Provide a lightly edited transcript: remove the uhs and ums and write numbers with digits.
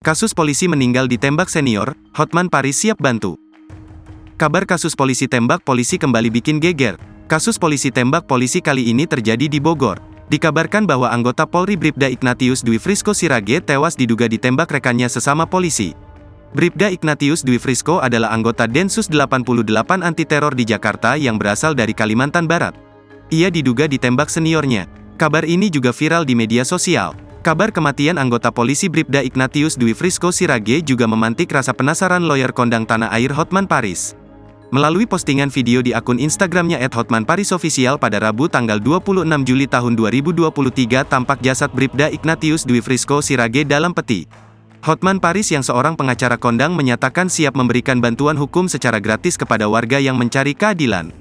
Kasus polisi meninggal ditembak senior, Hotman Paris siap bantu. Kabar kasus polisi tembak polisi kembali bikin geger. Kasus polisi tembak polisi kali ini terjadi di Bogor. Dikabarkan bahwa anggota Polri Bribda Ignatius Dwi Frisco Sirage tewas diduga ditembak rekannya sesama polisi. Bribda Ignatius Dwi Frisco adalah anggota Densus 88 anti teror di Jakarta yang berasal dari Kalimantan Barat. Ia diduga ditembak seniornya. Kabar ini juga viral di media sosial. Kabar kematian anggota polisi Bribda Ignatius Dwi Frisco Sirage juga memantik rasa penasaran lawyer kondang tanah air Hotman Paris. Melalui postingan video di akun Instagramnya @hotmanparisofficial pada Rabu tanggal 26 Juli tahun 2023 tampak jasad Bribda Ignatius Dwi Frisco Sirage dalam peti. Hotman Paris yang seorang pengacara kondang menyatakan siap memberikan bantuan hukum secara gratis kepada warga yang mencari keadilan.